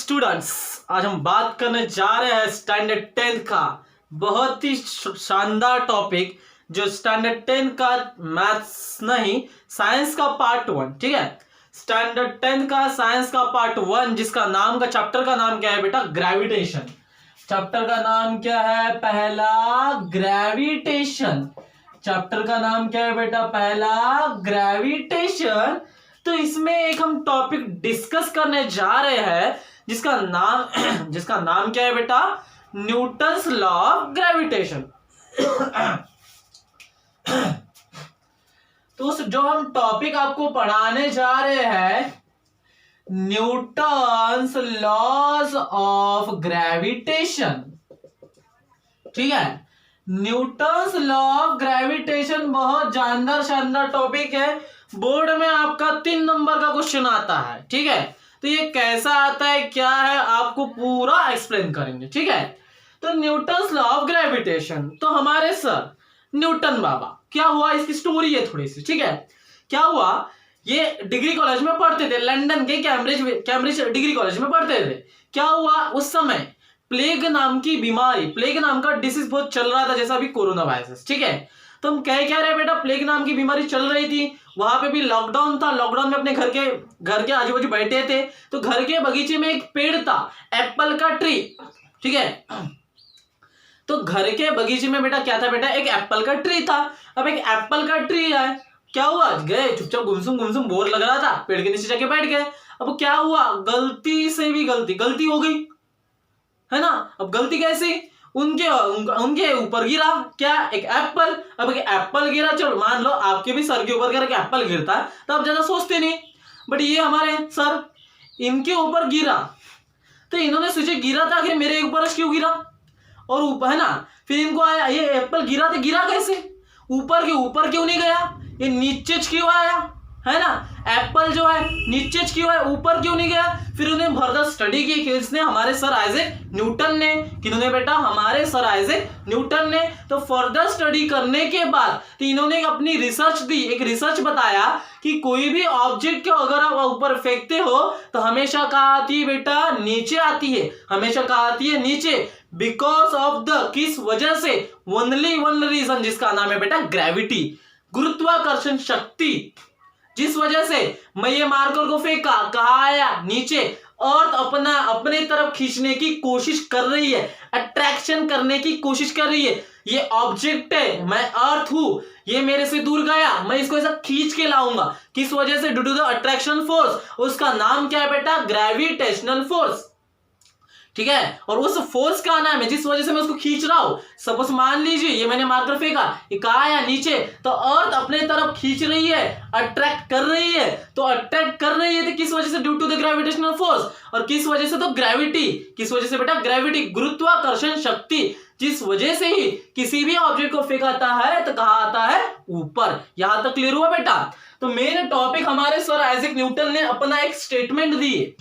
Students, आज हम बात करने जा रहे हैं स्टैंडर्ड 10 का बहुत ही शानदार टॉपिक, जो स्टैंडर्ड 10 का मैथ्स नहीं, साइंस का पार्ट 1। ठीक है, स्टैंडर्ड 10 का साइंस का पार्ट 1, जिसका नाम का चैप्टर का नाम क्या है बेटा? ग्रेविटेशन। चैप्टर का नाम क्या है? पहला ग्रेविटेशन। चैप्टर का नाम क्या है बेटा? पहला ग्रेविटेशन। तो इसमें एक हम टॉपिक डिस्कस करने जा रहे हैं जिसका नाम क्या है बेटा? Newton's law of gravitation. तो जो हम टॉपिक आपको पढ़ाने जा रहे हैं, न्यूटन्स लॉज ऑफ ग्रेविटेशन। ठीक है, न्यूटन्स लॉ ऑफ ग्रेविटेशन बहुत शानदार टॉपिक है। बोर्ड में आपका 3 नंबर का क्वेश्चन आता है। ठीक है, तो ये कैसा आता है, क्या है, आपको पूरा एक्सप्लेन करेंगे। ठीक है, तो न्यूटन्स लॉ ऑफ ग्रेविटेशन, तो हमारे सर न्यूटन बाबा, क्या हुआ, इसकी स्टोरी है थोड़ी सी। ठीक है, क्या हुआ, ये डिग्री कॉलेज में पढ़ते थे, लंदन के कैम्ब्रिज डिग्री कॉलेज में पढ़ते थे। क्या हुआ, उस समय प्लेग नाम की बीमारी, प्लेग नाम का डिसीज बहुत चल रहा था, जैसा अभी कोरोना वायरस। ठीक है, तो हम कह क्या रहे बेटा, प्लेग नाम की बीमारी चल रही थी, वहां पे भी लॉकडाउन था। लॉकडाउन में अपने घर के आजू बाजू बैठे थे, तो घर के बगीचे में एक पेड़ था, एप्पल का ट्री। ठीक है, तो घर के बगीचे में बेटा क्या था बेटा? एक एप्पल का ट्री था। अब एक एप्पल का ट्री है, क्या हुआ, गए चुपचाप गुमसुम बोर लग रहा था, पेड़ के नीचे जाके बैठ गए। अब क्या हुआ, गलती से भी गलती हो गई, है ना। अब गलती कैसी, उनके ऊपर गिरा क्या? एक एप्पल। अब एक एप्पल गिरा, चलो मान लो आपके भी सर के ऊपर अगर एप्पल गिरता है तो आप ज्यादा सोचते नहीं, बट ये हमारे सर, इनके ऊपर गिरा, तो इन्होंने सोचे गिरा था, आखिर मेरे ऊपर क्यों गिरा, और ऊपर, है ना। फिर इनको आया, ये एप्पल गिरा तो गिरा कैसे, ऊपर के ऊपर क्यों नहीं गया, ये नीचे क्यों आया, है ना। एप्पल जो है नीचे क्यों है, ऊपर क्यों नहीं गया। फिर उन्हें फर्दर स्टडी की किसने? हमारे सर आइजैक न्यूटन ने। किन्होंने बेटा? हमारे सर आइजैक न्यूटन ने। तो फर्दर स्टडी करने के बाद तो इन्होंने अपनी रिसर्च दी, एक रिसर्च बताया कि कोई भी ऑब्जेक्ट को अगर आप ऊपर फेंकते हो तो हमेशा कहाँ आती है बेटा? नीचे आती है, हमेशा कहाँ आती है? नीचे। बिकॉज ऑफ द, किस वजह से? ओनली वन रीजन, जिसका नाम है बेटा ग्रेविटी, गुरुत्वाकर्षण शक्ति। जिस वजह से मैं ये मार्कर को फेंका, कहाँ आया? नीचे। अर्थ अपने तरफ खींचने की कोशिश कर रही है, अट्रैक्शन करने की कोशिश कर रही है। ये ऑब्जेक्ट है, मैं अर्थ हूं, ये मेरे से दूर गया, मैं इसको ऐसा खींच के लाऊंगा, किस वजह से? Due to the attraction force. उसका नाम क्या है बेटा? Gravitational force. ठीक है, और उस फोर्स का नाम है जिस वजह से मैं उसको खींच रहा हूं। सपोज मान लीजिए ये मैंने मार्कर फेंका, ये कहाँ आया? नीचे। तो अर्थ अपने तरफ खींच रही है, अट्रैक्ट कर रही है। तो अट्रैक्ट कर रही है तो किस वजह से? Due to the gravitational force. और किस वजह से? तो ग्रेविटी। किस वजह से बेटा? ग्रेविटी, गुरुत्वाकर्षण शक्ति। जिस वजह से ही किसी भी ऑब्जेक्ट को फेंकाता है तो कहाँ आता है? ऊपर। यहां तक क्लियर हुआ बेटा? तो मेन टॉपिक हमारे सर आइजैक न्यूटन ने अपना एक स्टेटमेंट दी।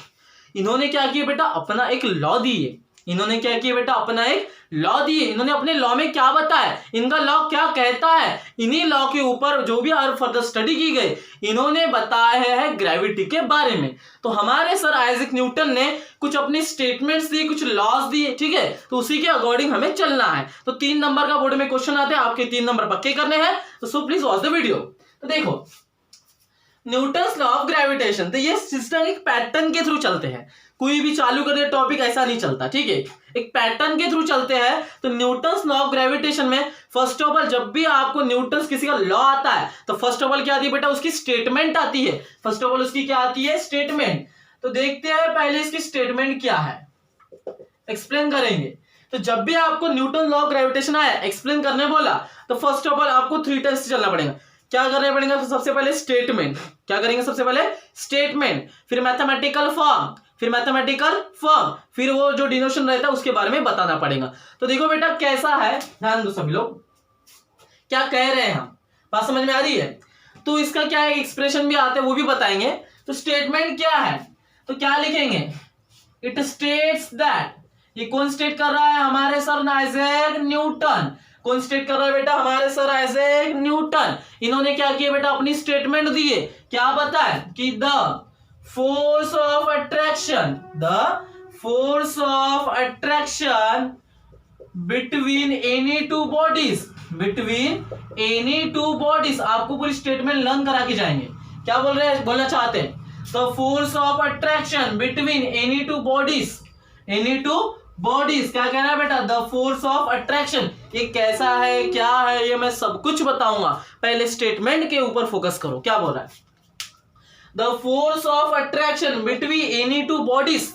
इन्होंने क्या किया बेटा? अपना एक लॉ दिए। इन्होंने क्या किया बेटा? अपना एक लॉ दिए। इन्होंने अपने लॉ में क्या बताया, इनका लॉ क्या कहता है, इन्हीं लॉ के ऊपर जो भी और फर्दर स्टडी की गई, इन्होंने बताया है ग्रेविटी के बारे में। तो हमारे सर आइजैक न्यूटन ने कुछ अपनी स्टेटमेंट्स दिए, कुछ लॉज दिए। ठीक है, तो उसी के अकॉर्डिंग हमें चलना है। तो 3 नंबर का बोर्ड में क्वेश्चन आते हैं, आपके 3 नंबर पक्के करने हैं, तो so please watch the video. तो देखो, न्यूटन्स लॉ ऑफ ग्रेविटेशन, तो ये सिस्टम एक पैटर्न के थ्रू चलते हैं। कोई भी चालू कर दे टॉपिक ऐसा नहीं चलता। ठीक है, एक पैटर्न के थ्रू चलते हैं। तो न्यूटन्स लॉ ऑफ ग्रेविटेशन में फर्स्ट ऑफ ऑल, जब भी आपको न्यूटन्स किसी का लॉ आता है तो फर्स्ट ऑफ ऑल क्या आती है बेटा? उसकी स्टेटमेंट आती है। फर्स्ट ऑफ ऑल उसकी क्या आती है? स्टेटमेंट। तो देखते हैं पहले इसकी स्टेटमेंट क्या है, एक्सप्लेन करेंगे। तो जब भी आपको न्यूटन लॉ ऑफ ग्रेविटेशन आया, एक्सप्लेन करने बोला, तो फर्स्ट ऑफ ऑल आपको 3 टेस्ट से चलना पड़ेगा। क्या करना पड़ेगा? तो सबसे पहले स्टेटमेंट। क्या करेंगे? सबसे पहले स्टेटमेंट, फिर मैथमेटिकल फॉर्म, फिर वो जो डिनोशन रहता है उसके बारे में बताना पड़ेगा। तो देखो बेटा कैसा है, ध्यान दो सभी लोग, क्या कह रहे हैं हम, बात समझ में आ रही है? तो इसका क्या है, एक्सप्रेशन भी आते हैं, वो भी बताएंगे। तो स्टेटमेंट क्या है, तो क्या लिखेंगे? इट स्टेट्स दैट, ये कौन स्टेट कर रहा है? हमारे सर आइजैक न्यूटन। कौन स्टेट कर रहा है बेटा? हमारे सर आइजैक न्यूटन। इन्होंने क्या किया बेटा? अपनी स्टेटमेंट दी है। क्या बताया कि the force of attraction, force of attraction between any two bodies, between any two bodies, आपको पूरी स्टेटमेंट लर्न करा के जाएंगे। क्या बोल रहे हैं, बोलना चाहते हैं, the force of attraction between any two bodies, any two bodies, क्या कह रहा है बेटा, द फोर्स ऑफ अट्रैक्शन, ये कैसा है, क्या है, ये मैं सब कुछ बताऊंगा, पहले स्टेटमेंट के ऊपर फोकस करो। क्या बोल रहा है, the force of attraction between any two bodies,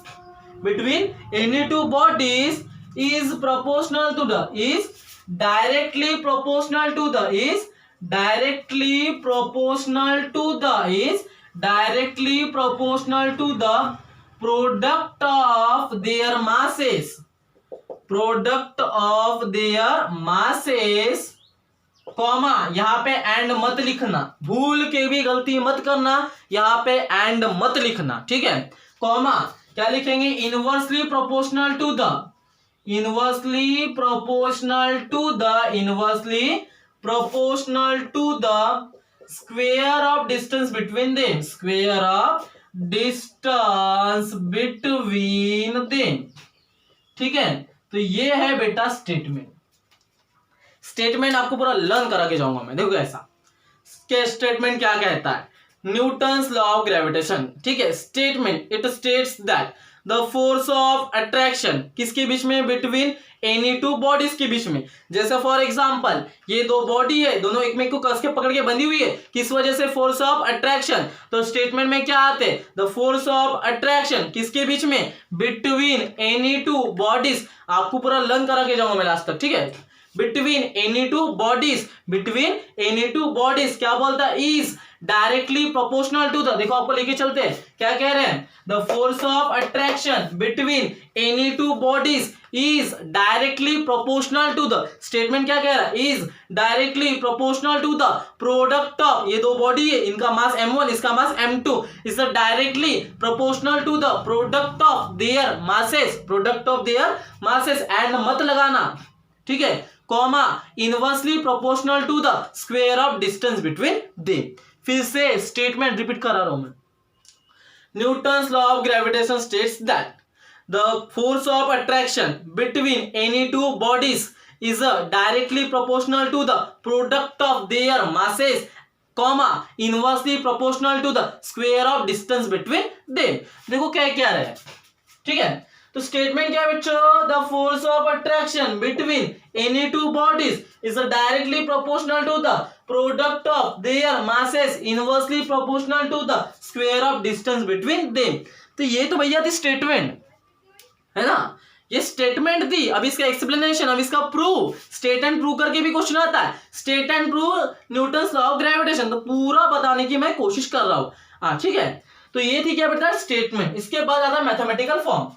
between any two bodies is proportional to the, is directly proportional to the, is directly proportional to the, is directly proportional to the product of their masses, product of their masses, comma, यहाँ पे and मत लिखना, भूल के भी गलती मत करना, यहाँ पे एंड मत लिखना, ठीक है, कॉमा, क्या लिखेंगे, inversely proportional to the, inversely proportional to the, inversely proportional to the square of distance between them, square of distance between them, ठीक है। तो ये है बेटा स्टेटमेंट, स्टेटमेंट आपको पूरा लर्न करा के जाऊंगा मैं, देखो ऐसा के स्टेटमेंट क्या कहता है, न्यूटन्स लॉ ऑफ ग्रेविटेशन, ठीक है, statement it states that the force of attraction, किसके बीच में, बिटवीन एनी टू बॉडीज के बीच में, जैसे फॉर एग्जांपल ये दो बॉडी है, दोनों एक में को कस के पकड़ के बंधी हुई है, किस वजह से, फोर्स ऑफ अट्रैक्शन, तो स्टेटमेंट में क्या आते हैं, द फोर्स ऑफ अट्रैक्शन किसके बीच में, बिटवीन एनी टू बॉडीज, आपको पूरा लर्न करा के जाऊंगा मैं लास्ट तक, ठीक है, between any two bodies, between any two bodies, क्या बोलता है, is directly proportional to the, देखो आपको लेके चलते हैं, क्या कह रहे हैं, the force of attraction between any two bodies is directly proportional to the, statement क्या कह रहा है, is directly proportional to the product of, ये दो बॉडी है, इनका मास m1, इसका mass m2, is directly proportional to the product of their masses, product of their masses, and मत लगाना, ठीक है, comma, inversely proportional to the square of distance between them. फिर से स्टेटमेंट रिपीट करा रहा हूं मैं, Newton's law of gravitation states that the force of attraction between any two bodies is directly proportional to the product of their masses, comma, inversely proportional to the square of distance between them. देखो क्या क्या रहे, ठीक है, तो statement क्या है बच्चों, the force of attraction between any two bodies is directly proportional to the product of their masses, inversely proportional to the square of distance between them. तो ये तो भैया थी स्टेटमेंट, है ना, ये स्टेटमेंट थी, अब इसका एक्सप्लेनेशन, अब इसका प्रूव, स्टेट एंड प्रूव करके भी क्वेश्चन आता है, state and prove Newton's law of gravitation, तो पूरा बताने की मैं कोशिश कर रहा हूं, हाँ ठीक है। तो ये थी क्या बेटा स्टेटमेंट, इसके बाद आता है मैथमेटिकल फॉर्म,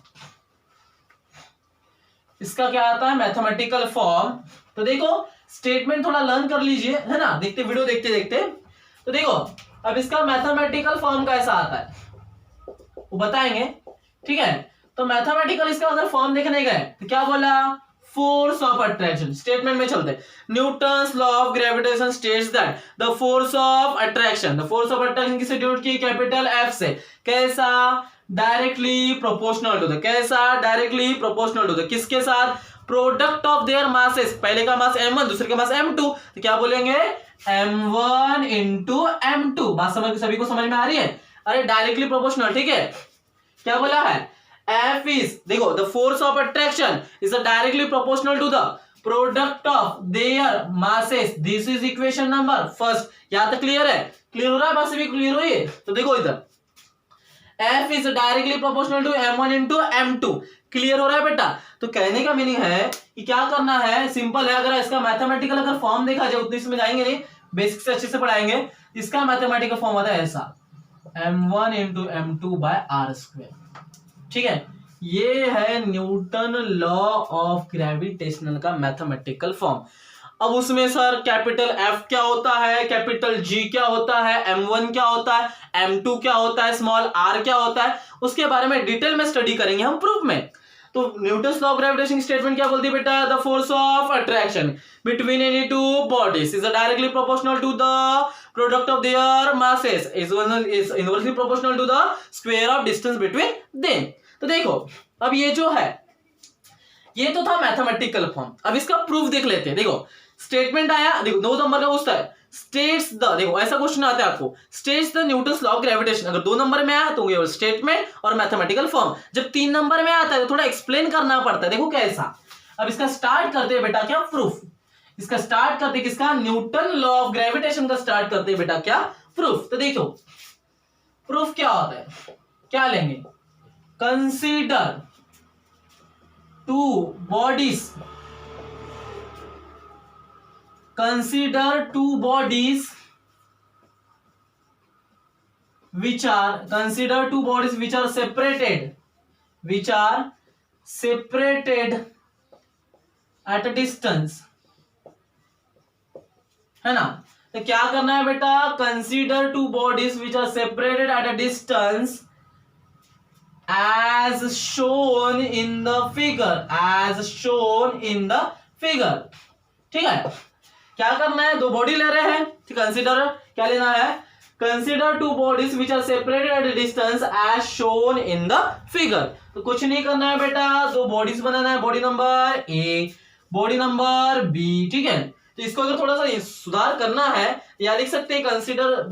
इसका क्या आता है मैथमेटिकल फॉर्म। तो देखो स्टेटमेंट थोड़ा लर्न कर लीजिए, है ना, देखते वीडियो देखते देखते, तो देखो अब इसका मैथमेटिकल फॉर्म कैसा आता है वो बताएंगे, ठीक है। तो मैथमेटिकल इसका अगर फॉर्म देखने गए तो क्या बोला, फोर्स ऑफ अट्रैक्शन, स्टेटमेंट में चलते, Newton's law of gravitation states that the force of attraction, the force of attraction किसे डिनोट की, कैपिटल एफ से, कैसा, डायरेक्टली प्रोपोर्शनल टू द, कैसा, डायरेक्टली प्रोपोर्शनल टू द, किसके साथ, प्रोडक्ट ऑफ देयर मासेस, पहले का मास m1 दूसरे का मास m2, तो क्या बोलेंगे m1 इंटू m2, बात समझ सभी को समझ में आ रही है, अरे डायरेक्टली प्रोपोर्शनल, ठीक है, क्या बोला है, F is, देखो the force of attraction is directly proportional to the product of their masses, this is equation number first, यहां तक क्लियर है, क्लियर हो रहा है, बस भी क्लियर हुई है, तो देखो इधर F is directly proportional to m1 into m2, clear हो रहा है बेटा। तो कहने का मीनिंग है कि क्या करना है, सिंपल है, अगर इसका मैथमेटिकल अगर फॉर्म देखा जाए, उतनी इसमें जाएंगे नहीं, बेसिक से अच्छे से पढ़ाएंगे, इसका मैथमेटिकल फॉर्म आता है ऐसा, m1 into m2 by r², ठीक है, ये है न्यूटन लॉ ऑफ ग्रेविटेशनल का मैथमेटिकल फॉर्म। अब उसमें सर कैपिटल F क्या होता है, कैपिटल G क्या होता है, M1 क्या होता है, M2 क्या होता है, स्मॉल r क्या होता है, उसके बारे में डिटेल में स्टडी करेंगे हम प्रूफ में। तो Newton's law of gravitation statement क्या बोलती है बेटा, the force of attraction between any two bodies is directly proportional to the product of their masses, is inversely proportional to the square of distance between them. तो देखो अब ये जो है ये तो था मैथमेटिकल फॉर्म, अब इसका प्रूफ देख लेते हैं। देखो स्टेटमेंट आया, देखो 9 नंबर का पूछता है स्टेट्स द, देखो ऐसा क्वेश्चन आता है आपको, states the Newton's law of gravitation. अगर 2 नंबर में आया तो ये स्टेटमेंट और मैथमेटिकल फॉर्म। जब 3 नंबर में आता है तो थोड़ा एक्सप्लेन करना पड़ता है। देखो कैसा, अब इसका स्टार्ट करते हैं बेटा क्या, प्रूफ। इसका स्टार्ट करते किसका, न्यूटन लॉ ऑफ ग्रेविटेशन का स्टार्ट करते हैं बेटा क्या, प्रूफ। तो देखो प्रूफ क्या होता है, क्या लेंगे, consider two bodies, consider two bodies which are separated at a distance, है ना। तो क्या करना है बेटा, consider two bodies which are separated at a distance as shown in the figure, ठीक है। क्या करना है, 2 बॉडी ले रहे हैं, कंसीडर क्या लेना है, consider 2 bodies which are separated at a distance as shown in the figure. तो कुछ नहीं करना है बेटा, 2 बॉडीज बनाना है, body number A, body number B, ठीक है। तो इसको अगर थोड़ा सा सुधार करना है या लिख सकते हैं consider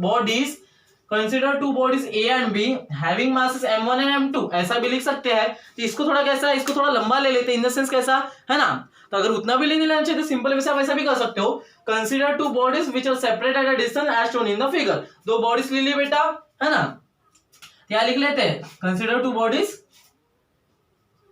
2 bodies A and be having masses m1 and m2, ऐसा भी लिख सकते हैं। तो इसको थोड़ा कैसा, इसको थोड़ा लंबा ले लेते हैं, इन द सेंस कैसा, है ना। तो अगर उतना भी नहीं लेना चाहिए तो सिंपल वैसे आप ऐसा भी कर सकते हो, consider 2 bodies which are separated at a distance as shown in the figure. 2 bodies ले ली बेटा, है ना। क्या लिख लेते हैं, consider 2 bodies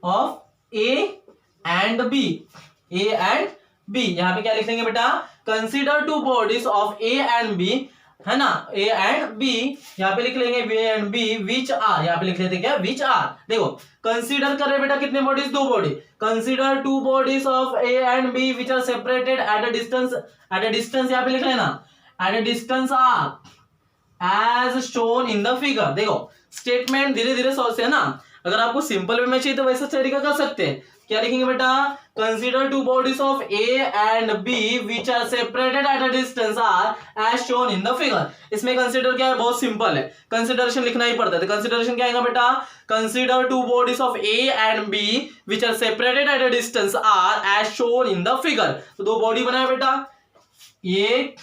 of A and B, यहां पे क्या लिख लेंगे बेटा, consider 2 bodies of A and B, है ना, ए एंड बी, यहाँ पे लिख लेंगे B and B which are, यहाँ पे लिख लेते क्या, विच आर। देखो कंसीडर कर रहे बेटा कितने bodies, 2 body, consider 2 bodies of A and B which are separated at a distance, यहाँ पे लिख लेना at a distance are as shown in the figure. देखो स्टेटमेंट धीरे धीरे सोचते हैं ना, अगर आपको सिंपल वे में चाहिए तो वैसा तरीका कर सकते हैं। क्या लिखेंगे बेटा, consider 2 bodies of A and B which are separated at a distance are as shown in the figure. इसमें कंसीडर क्या है, बहुत सिंपल है, कंसीडरेशन लिखना ही पड़ता है। तो कंसीडरेशन क्या आएगा बेटा, consider 2 bodies of A and B which are separated at a distance are as shown in the figure. तो 2 बॉडी बनाए बेटा, ये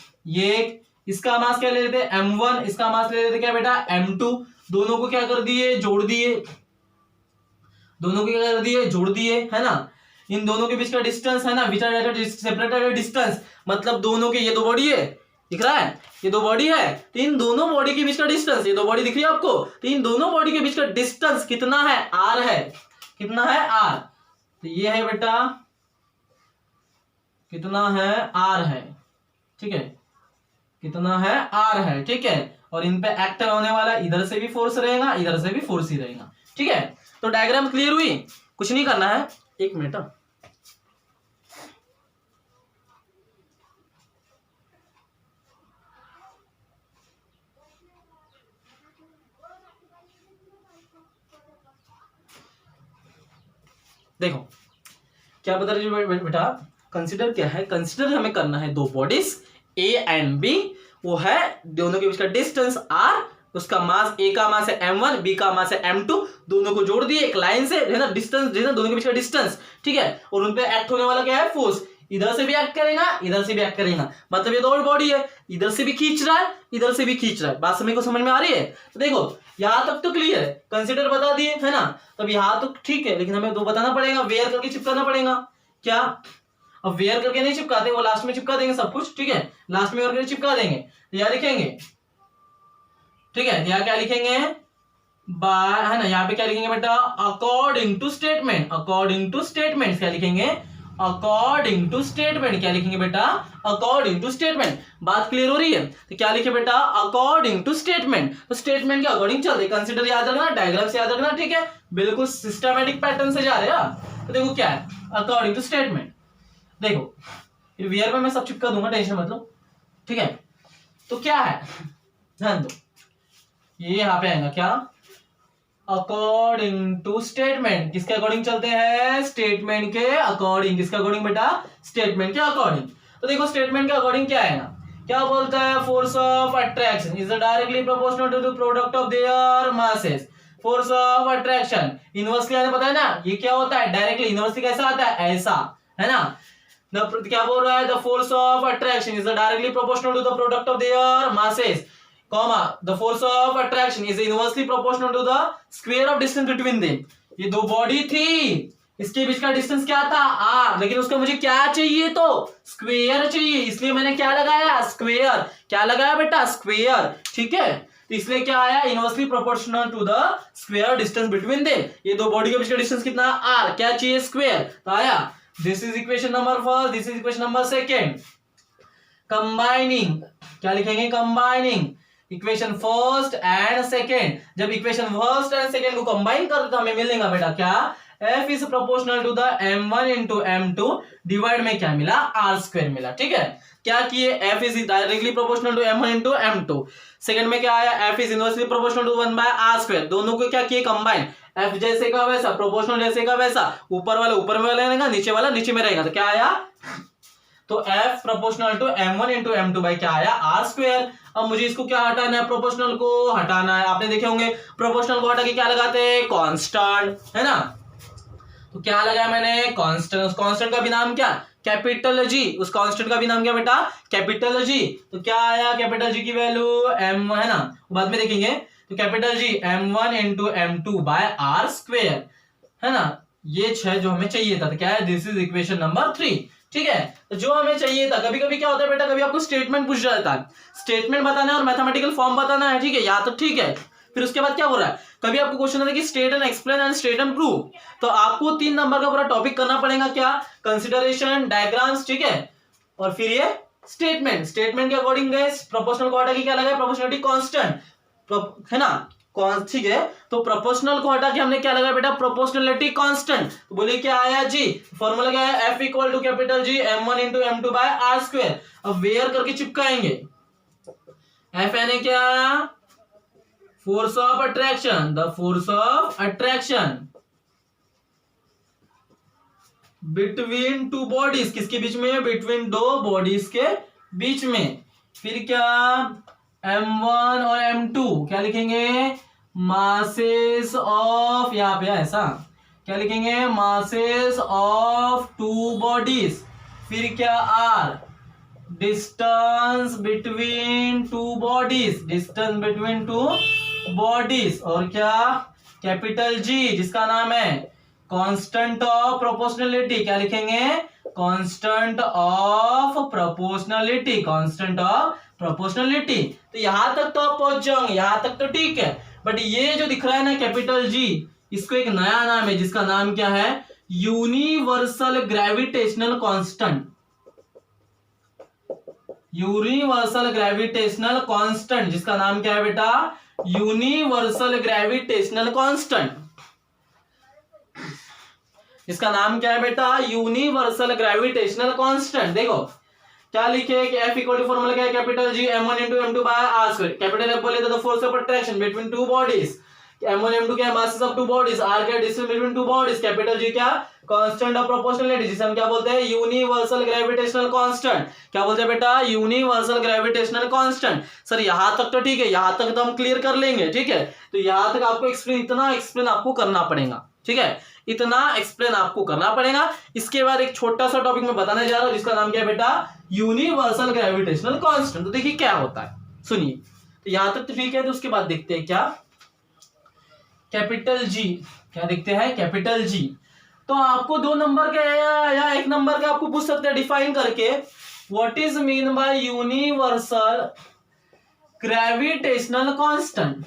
इसका मास क्या ले लेते हैं, m1, इसका मास ले लेते क्या बेटा, m2। दोनों को क्या कर दिए, जोड़ दिए, जोड़ दिए, है ना। इन दोनों के बीच का डिस्टेंस है ना, विच आर सेपरेटेड डिस्टेंस, मतलब दोनों के, ये 2 बॉडी है, दिख रहा है, ये 2 बॉडी है, तो इन दोनों बॉडी के बीच का डिस्टेंस, ये 2 बॉडी दिख रही है आपको, तो इन दोनों बॉडी के बीच का डिस्टेंस कितना है, r है, कितना है, r। तो ये है बेटा, कितना है, r है, ठीक है, कितना है, r है, ठीक है। और इन पे एक्ट होने वाला, इधर से भी फोर्स रहेगा, इधर से भी फोर्स ही रहेगा, ठीक है। तो डायग्राम क्लियर हुई, कुछ नहीं करना है, 1 मिनट। देखो क्या बता रहे बेटा, कंसीडर क्या है, कंसीडर हमें करना है 2 बॉडीज ए एंड बी, वो है दोनों के बीच का डिस्टेंस r, उसका मास, ए का मास है m1, बी का मास है m2, दोनों को जोड़ दिए एक लाइन से, है ना, डिस्टेंस, दोनों के बीच का डिस्टेंस, ठीक है। और उन पे एक्ट होने वाला क्या है, फोर्स, इधर से भी एक्ट करेगा, इधर से भी एक्ट करेगा, मतलब ये 2 बॉडी है, इधर से भी खींच रहा है, इधर से भी खींच रहा है। बात समय को समझ में आ रही है। तो देखो यहां तक तो क्लियर है, कंसीडर बता दिए, है ना। तब यहां तो ठीक है, लेकिन हमें 2 बताना पड़ेगा, वेयर करके चिपकाना पड़ेगा। क्या, अब वेयर करके नहीं चिपकाते, वो लास्ट में चिपका देंगे सब कुछ, ठीक है, लास्ट में करके चिपका देंगे। तो यहां लिखेंगे, ठीक है, यहाँ क्या लिखेंगे, बाय, है ना, यहाँ पे क्या लिखेंगे बेटा, अकॉर्डिंग टू स्टेटमेंट, क्या लिखेंगे, अकॉर्डिंग टू स्टेटमेंट, क्या लिखेंगे बेटा, अकॉर्डिंग टू स्टेटमेंट। बात क्लियर हो रही है। तो क्या लिखे बेटा, अकॉर्डिंग टू स्टेटमेंट, तो स्टेटमेंट के अकॉर्डिंग चलते, कंसीडर याद रखना, डायग्राम से याद रखना, ठीक है, बिल्कुल सिस्टमैटिक पैटर्न से जा रहे हैं। तो देखो क्या है, अकॉर्डिंग टू स्टेटमेंट। देखो वेयर पे मैं सब चिपका दूंगा, टेंशन मत लो, ठीक है। तो क्या है, ध्यान दो, ये यहाँ पे आएगा क्या, अकॉर्डिंग टू स्टेटमेंट, किसके अकॉर्डिंग चलते हैं, स्टेटमेंट के अकॉर्डिंग। किसके अकॉर्डिंग बेटा, स्टेटमेंट के अकॉर्डिंग। तो देखो स्टेटमेंट के अकॉर्डिंग क्या है ना, क्या बोलता है, force of attraction is directly proportional to the product of their masses. Force of attraction inversely आने पता है ना, ये क्या होता है डायरेक्टली, इनवर्सली कैसा आता है ऐसा, है ना। क्या बोल रहा है, the force of attraction is directly proportional to the product of their masses, comma the force of attraction is inversely proportional to the square of distance between them. ये दो बॉडी थी, इसके बीच का डिस्टेंस क्या था आर, लेकिन उसका मुझे क्या चाहिए तो स्क्वायर चाहिए, इसलिए मैंने क्या लगाया स्क्वायर, क्या लगाया बेटा स्क्वायर, ठीक है। तो इसलिए क्या आया, inversely proportional to the square distance between them. ये दो बॉडी के बीच का डिस्टेंस कितना आर, क्या चाहिए स्क्वायर, तो आया this is equation number first, this is equation number second. Combining क्या लिखेंगे, combining equation first and second. जब इक्वेशन फर्स्ट एंड सेकेंड को कंबाइन करते तो हमें मिलेगा बेटा क्या, F is proportional to the m1 into m2 divide में क्या मिला r स्क्वायर मिला, ठीक है। क्या किए, F is directly proportional to m1 into m2, second में क्या आया, F is inversely proportional to 1 by r square, दोनों को क्या किए कंबाइन, F जैसे का वैसा, प्रोपोर्शनल जैसे का वैसा, ऊपर वाला ऊपर में रहेगा, नीचे वाला नीचे में रहेगा, तो क्या आया, तो F proportional to m1 into m2 by क्या आया r स्क्वायर। अब मुझे इसको क्या हटाना है, प्रोपोर्शनल को हटाना है। आपने देखे होंगे प्रोपोर्शनल को हटा के क्या लगाते हैं, कांस्टेंट, है ना। तो क्या लगाया मैंने कांस्टेंट, उस कांस्टेंट का भी नाम क्या, कैपिटल जी, उस कांस्टेंट का भी नाम क्या बेटा कैपिटल जी। तो क्या आया, कैपिटल जी की वैल्यू m है ना, बाद में देखेंगे। तो capital G m1 into m2 by r square, है ना। ये 6 जो हमें चाहिए था, तो क्या है, दिस इज इक्वेशन नंबर 3, ठीक है। तो जो हमें चाहिए था, कभी कभी क्या होता है बेटा, कभी आपको स्टेटमेंट पूछ जाता है, स्टेटमेंट बताना है और मैथमेटिकल फॉर्म बताना है, ठीक है, या तो ठीक है। फिर उसके बाद क्या हो रहा है, कभी आपको क्वेश्चन आता है कि state and explain and state and prove, तो आपको 3 नंबर का पूरा टॉपिक करना पड़ेगा, क्या, कंसिडरेशन, डायग्राम्स, ठीक है, और फिर ये स्टेटमेंट। स्टेटमेंट के अकॉर्डिंग गाइस प्रोपोर्शनल को हटा के क्या लगा, प्रोपोर्शनलिटी कांस्टेंट, है ना, ठीक है। तो प्रोपोर्शनल को हटा के हमने क्या लगाया बेटा, प्रोपोर्शनलिटी कांस्टेंट। तो बोलिए क्या आया जी, फॉर्मूला क्या है, F equal to capital G m1 into m2 by r square. अब वेयर करके चिपकाएंगे, F यानी क्या, force of attraction, the force of attraction between two bodies, किसके बीच में, बिटवीन दो बॉडीज के बीच में। फिर क्या, m1 और m2 क्या लिखेंगे, मासेस ऑफ, यहां पे ऐसा क्या लिखेंगे, मासेस ऑफ टू बॉडीज। फिर क्या, r distance between two bodies, distance between two bodies, और क्या, कैपिटल जी जिसका नाम है कांस्टेंट ऑफ प्रोपोर्शनलिटी, क्या लिखेंगे, constant of proportionality, constant of proportionality. तो यहां तक तो आप पहुंच जाओगे, यहां तक तो ठीक है, बट ये जो दिख रहा है ना कैपिटल जी, इसको एक नया नाम है जिसका नाम क्या है, universal gravitational constant, universal gravitational constant, जिसका नाम क्या है बेटा, यूनिवर्सल ग्रेविटेशनल कांस्टेंट, इसका नाम क्या है बेटा, यूनिवर्सल ग्रेविटेशनल कांस्टेंट। देखो क्या लिखे कि F इक्वल टू फॉर्मूला क्या है, capital G m1 into m2 by r square. Capital F बोले तो force of attraction between two bodies, m1 m2 क्या है, masses of two bodies, r क्या distance between two bodies, capital G क्या, constant of proportionality, जिसे हम क्या बोलते हैं, यूनिवर्सल ग्रेविटेशनल कांस्टेंट। क्या बोलते हैं बेटा, यूनिवर्सल ग्रेविटेशनल कांस्टेंट। सर यहां तक तो ठीक है, यहां तक तो हम क्लियर कर लेंगे, ठीक है। तो यहां तक आपको एक्सप्लेन, इतना एक्सप्लेन आपको करना पड़ेगा, ठीक है, इतना एक्सप्लेन आपको करना पड़ेगा। इसके बाद एक छोटा सा टॉपिक मैं बताने जा रहा हूं जिसका नाम क्या है बेटा, यूनिवर्सल ग्रेविटेशनल कांस्टेंट। तो देखिए क्या होता है, सुनिए। तो यहां तक तो ठीक है, तो उसके बाद देखते हैं क्या, कैपिटल जी, क्या देखते हैं, कैपिटल जी। तो आपको 2 नंबर का या 1 नंबर का आपको पूछ सकते हैं डिफाइन करके, what is mean by universal gravitational constant.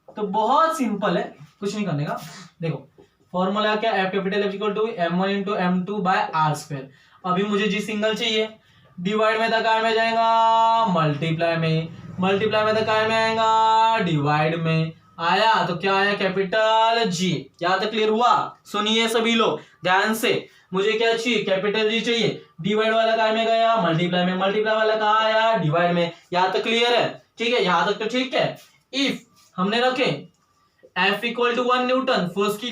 तो बहुत सिंपल है, कुछ नहीं करने का। देखो फॉर्मूला क्या, F capital F equal to m1 into m2 by r square. अभी मुझे जी सिंगल चाहिए, डिवाइड में था काय में जाएगा, मल्टीप्लाई में, मल्टीप्लाई में था काय में आएगा, डिवाइड में आया। तो क्या आया, कैपिटल जी। यहां तक क्लियर हुआ, सुनिए सभी लोग ध्यान से, मुझे क्या चाहिए, कैपिटल जी चाहिए, डिवाइड वाला काय में गया, मल्टीप्लाई में, मल्टीप्लाई वाला कहा आया, डिवाइड में। यहां तक क्लियर है, ठीक है, यहां तक तो ठीक है। इफ हमने रखे F इक्वल टू 1 न्यूटन, फोर्स की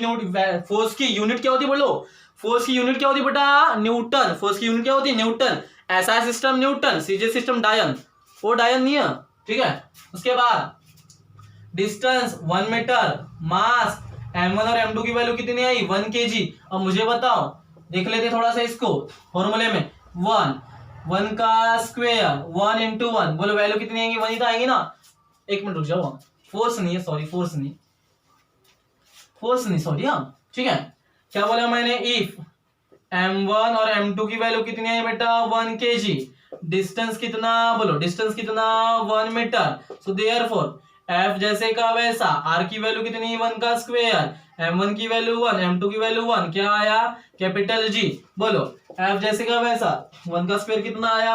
यूनिट क्या होती है, बोलो फोर्स की यूनिट क्या होती है बेटा, न्यूटन। फोर्स की यूनिट क्या होती है, Newton. SI system Newton, CJ system डायन, वो डायन नहीं है, ठीक है। उसके बाद डिस्टेंस 1 मीटर, मास m1 और m2 की वैल्यू कितनी आई 1 kg। अब मुझे बताओ, देख लेते थोड़ा सा इसको फॉर्मूले में, 1 का स्क्वायर 1 इंटू 1, बोलो वैल्यू कितनी आएगी 1 ही तो आएगी ना। एक मिनट रुक जाओ, फोर्स नहीं है, सॉरी फोर्स नहीं सॉरी, हाँ ठीक है। क्या बोला मैंने, इफ m1 और m2 की वैल्यू कितनी है बेटा 1 kg, डिस्टेंस कितना, बोलो डिस्टेंस कितना 1 मीटर, सो देयरफॉर f जैसे का वैसा, r की वैल्यू कितनी 1 का स्क्वायर, m1 की वैल्यू 1, m2 की वैल्यू 1, क्या आया कैपिटल G। बोलो f जैसे का वैसा, 1 का स्क्वायर कितना आया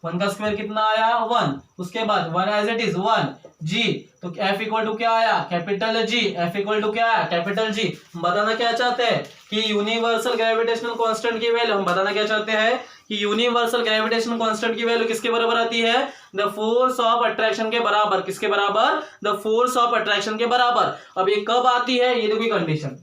1 का स्क्वायर कितना आया 1, उसके बाद 1 एज इट इज 1 G, तो f इक्वल टू क्या आया capital G, f equal to क्या आया कैपिटल G। हम बताना क्या चाहते हैं कि यूनिवर्सल ग्रेविटेशनल कांस्टेंट की वैल्यू, हम बताना क्या चाहते हैं कि यूनिवर्सल ग्रेविटेशनल कांस्टेंट की वैल्यू किसके बराबर आती है, द फोर्स ऑफ अट्रैक्शन के बराबर, किसके बराबर, द फोर्स ऑफ अट्रैक्शन के बराबर। अब ये कब आती है, ये देखो condition,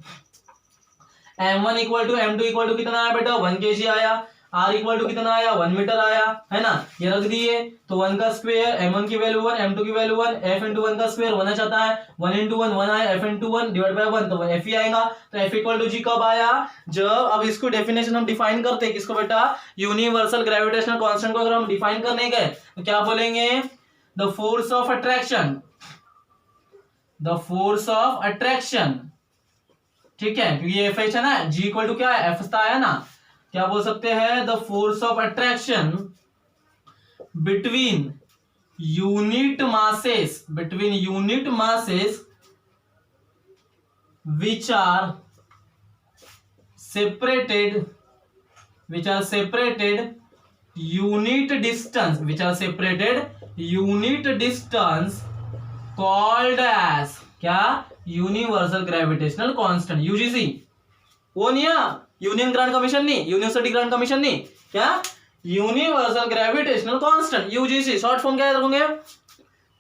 m1 equal to m2 equal to कितना आया बेटा 1 kg आया, r इक्वल टू कितना आया 1 मीटर आया, है ना, ये रख दिए। तो 1 का स्क्वायर, m1 की वैल्यू 1, m2 की वैल्यू 1, f इंटू 1 का स्क्वायर 1 चाहता है, 1 इंटू 1 1 आया, f इंटू 1 डिवाइड बाय 1, तो f ही आएगा। तो f इक्वल टू g कब आया, जब, अब इसको डेफिनेशन हम डिफाइन करते हैं किसको बेटा, यूनिवर्सल ग्रेविटेशनल कांस्टेंट को अगर हम डिफाइन करने गए तो क्या बोलेंगे, the force of attraction, the force of attraction, ठीक है, क्योंकि ये एफ है ना, g इक्वल टू क्या है एफ आया ना, क्या बोल सकते हैं, the force of attraction between unit masses, which are separated unit distance called as क्या, यूनिवर्सल ग्रेविटेशनल कांस्टेंट, यूजीसी। वो नहीं है यूनियन ग्रांट कमीशन नहीं, यूनिवर्सिटी ग्रांट कमीशन नहीं, क्या universal gravitational constant, UGC, short form क्या रखोगे,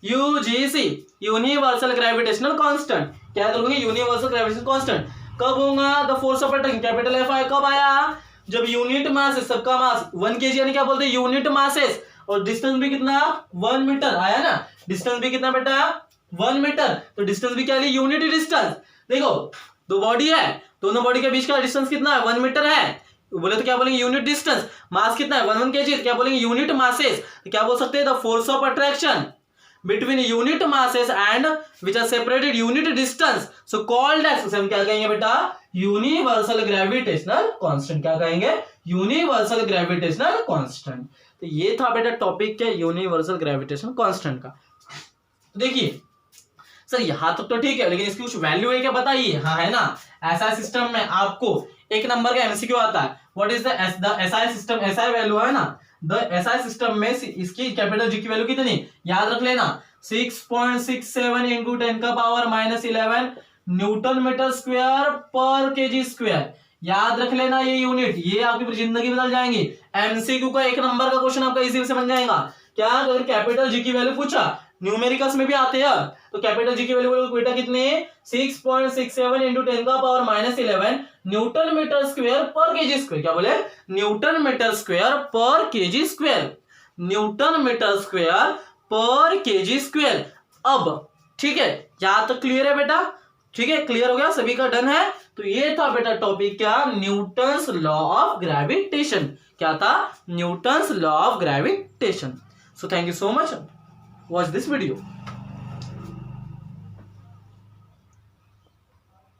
यूजीसी, यूनिवर्सल ग्रेविटेशनल कांस्टेंट, क्या रखोगे, यूनिवर्सल ग्रेविटेशनल कांस्टेंट। कब होगा, the force of attraction capital F आया, कब आया, जब यूनिट मास है, सबका मास 1 kg, यानी क्या बोलते हैं यूनिट मासेस, और डिस्टेंस भी कितना 1 मीटर आया ना, डिस्टेंस भी कितना बेटा 1 मीटर, तो डिस्टेंस भी क्या है यूनिट डिस्टेंस। देखो दो बॉडी है, दोनों बॉडी के बीच का डिस्टेंस कितना है 1 मीटर है, बोले तो क्या बोलेंगे यूनिट डिस्टेंस, मास कितना है 1 kg, क्या बोलेंगे यूनिट मासेस, तो क्या बोल सकते हैं, the force of attraction between unit masses and which are separated unit distance, so called as, हम क्या कहेंगे बेटा यूनिवर्सल ग्रेविटेशनल कांस्टेंट, क्या कहेंगे यूनिवर्सल ग्रेविटेशनल कांस्टेंट। तो ये था बेटा टॉपिक क्या, यूनिवर्सल ग्रेविटेशनल कांस्टेंट का। देखिए सर यहां तक तो ठीक है, लेकिन इसकी कुछ वैल्यू है क्या बताइए, हाँ है ना, ऐसा सिस्टम में आपको 1 नंबर का एमसीक्यू आता है, what is the SI system, SI value है ना, द एसआई सिस्टम में इसकी कैपिटल जी की वैल्यू कितनी, याद रख लेना 6.67 इंटू 10 का पावर -11 न्यूटन मीटर स्क्वायर पर केजी स्क्वायर, याद रख लेना ये यूनिट, ये आपकी पूरी जिंदगी बदल जाएंगी। एमसीक्यू का 1 नंबर का क्वेश्चन आपका इजी से बन जाएगा। क्या, अगर कैपिटल जी की वैल्यू पूछा, न्यूमेरिकल्स में भी आते हैं, तो कैपिटल जी की वैल्यू बेटा कितने 6.67 इंटू 10 का पावर -11 न्यूटन मीटर स्क्वायर पर केजी स्क्वायर, क्या बोले न्यूटन मीटर स्क्वायर पर KG square, newton metre square पर केजी स्क्वायर। अब ठीक है, यहां तक क्लियर है बेटा, ठीक है क्लियर हो गया, सभी का डन है। तो ये था बेटा टॉपिक क्या, न्यूटन्स लॉ ऑफ ग्रेविटेशन, क्या था Newton's law of gravitation. So thank you so much, watch this video.